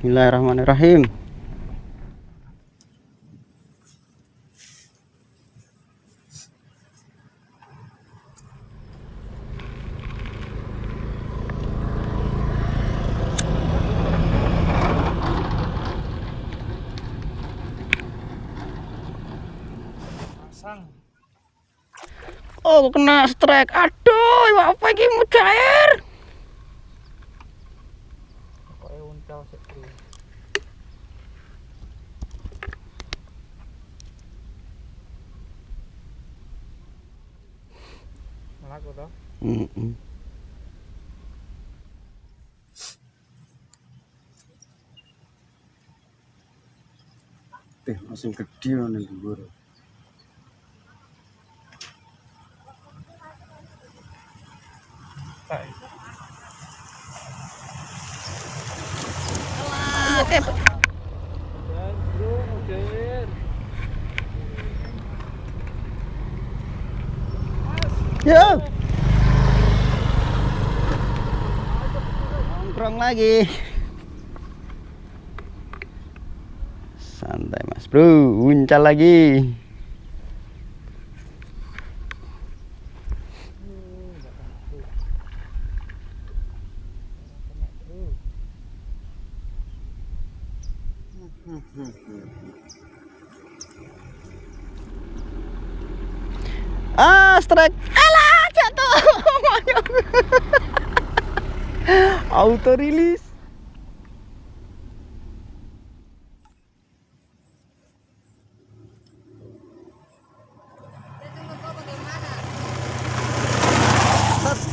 Bismillahirrahmanirrahim. Oh, kena strike. Aduh, apa iki mujair? Pokoke uncal sik. Melaku toh? Masih gede nih dhuwur. Yo. Nongkrong lagi. Santai Mas Bro, uncal lagi. Strike. Alah, jatuh. Auto rilis.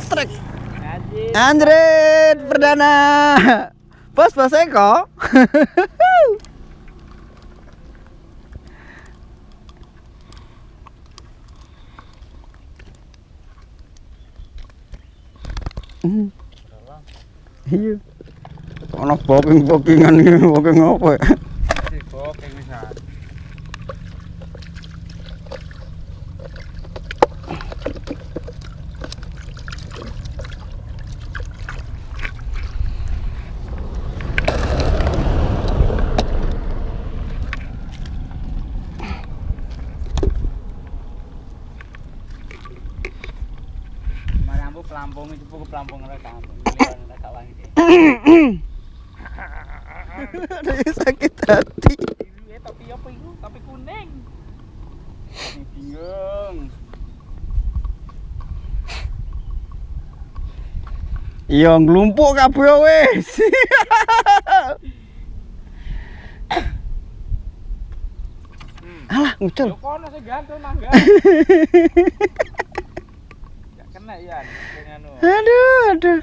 Strike. Anjrit perdana. Bos Eko. Iya. Ono booking-bookingan iki, booking apa ya? Si booking misal. Pelampung itu buku pelampung rekam. Ada sakit hati. Tapi apa itu? Tapi kuning. Bingung. Iya nglumpuk kabeh wis. Alah ngucel. Yo kono sing gantung mangga. Enggak kena ya dengan anu. Aduh.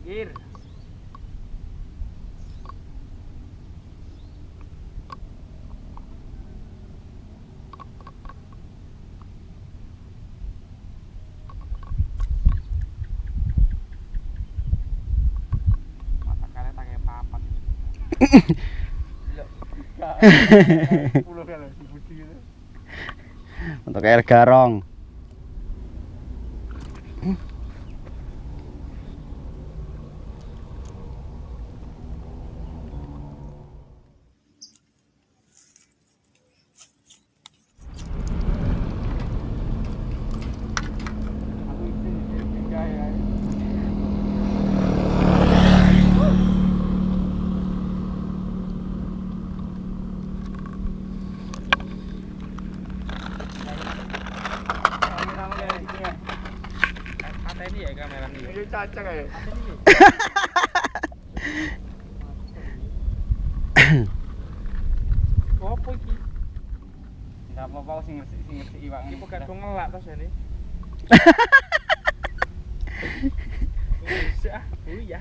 Gir. Mata kalian tak kayak papat. Untuk air garong. Ini ya kamera ini. Ini cacak ya. Apa iki? Enggak apa-apa sing ngerti iwak. Iki kadung ngelak to jane. Bisa, ya.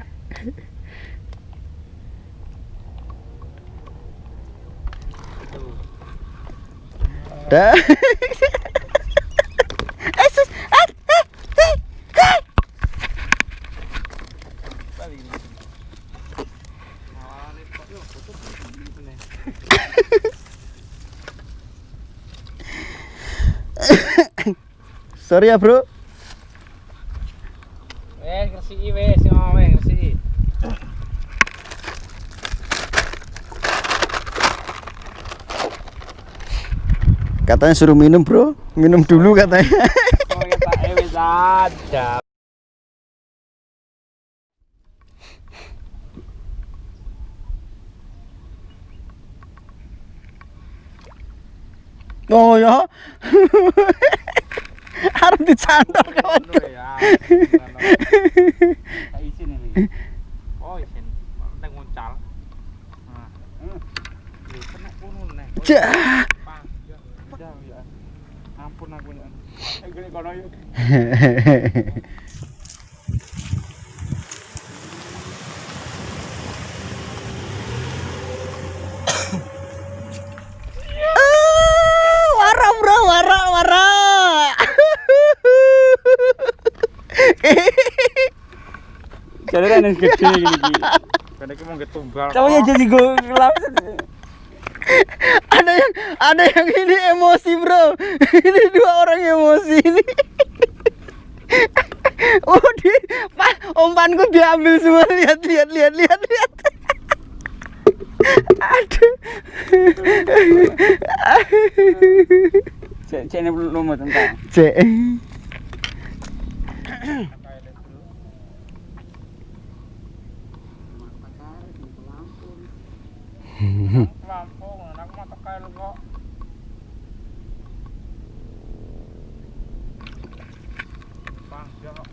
Dah. Sorry ya, Bro. Wes ngresiki wes, wes ngresiki. Katanya suruh minum, Bro. Minum dulu katanya. Oh ya tak wes ada. Oh ya. Harus dicantol kawan. Ya. Isin ini. Oh isin. Nang muncal. Nah. Kena kunun nih. Jah. Udah ya. Ampun aku nih. Gini kono yuk. Wara, Bro, wara. Jadi kan yang gede gini. Karena kita mau ketumbal. Kamu ya jadi gue gelap. Ada yang ini emosi, Bro. Ini dua orang emosi ini. Oh, Pak, umpanku diambil semua. Lihat. Aduh. Cek ini belum mau tentang. Cek. Lampung, aku mau tekai lu kok. Bang, ya kok.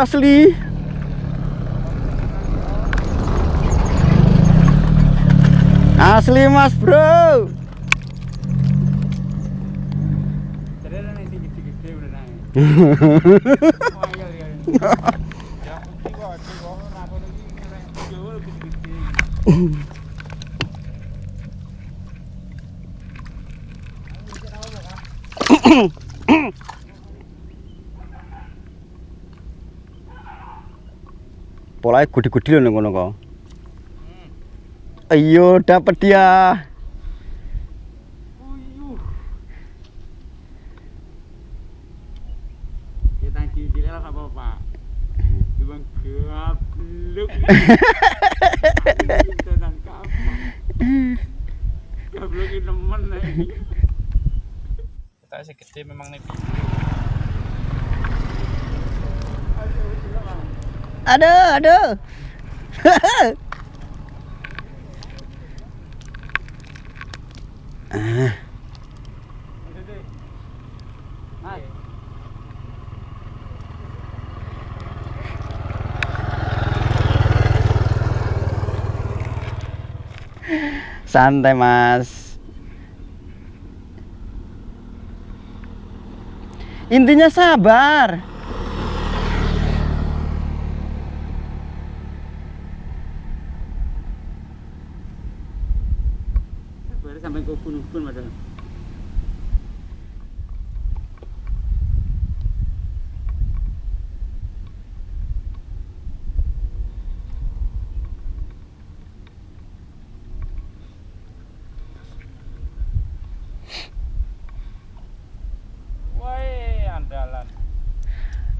Asli. Asli, Mas, Bro. Jadi ada yang gede-gede udah naik. Oh iya. Ya putih kok, kenapa lagi jauh lebih gede. Polanya gede-gede loh ngono kok. Ayo, dapat dia. Kita cilik lah apa-apa. Ibang gabluk. Tenan kapan. Gabluk iki nemen iki. Kita sih gede memang nih. Aduh. Santai, Mas. Intinya sabar. Baru sampai ke ubun-ubun padahal.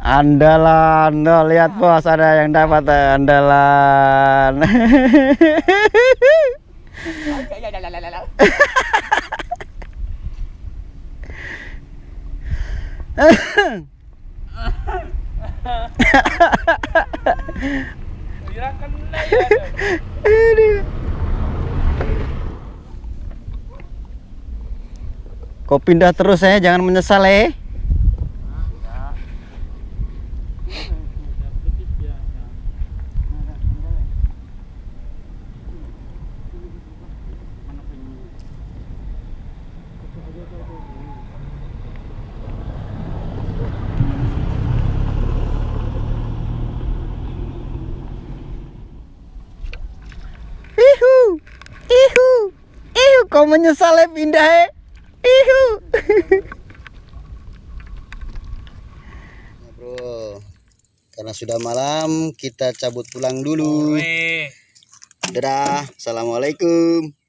Andalan, no, lihat bos, ada yang dapat andalan. Kau pindah terus ya, jangan menyesal ya. Kau menyesal ya pindah ya. Nah, bro, karena sudah malam kita cabut pulang dulu. Dadah, assalamualaikum.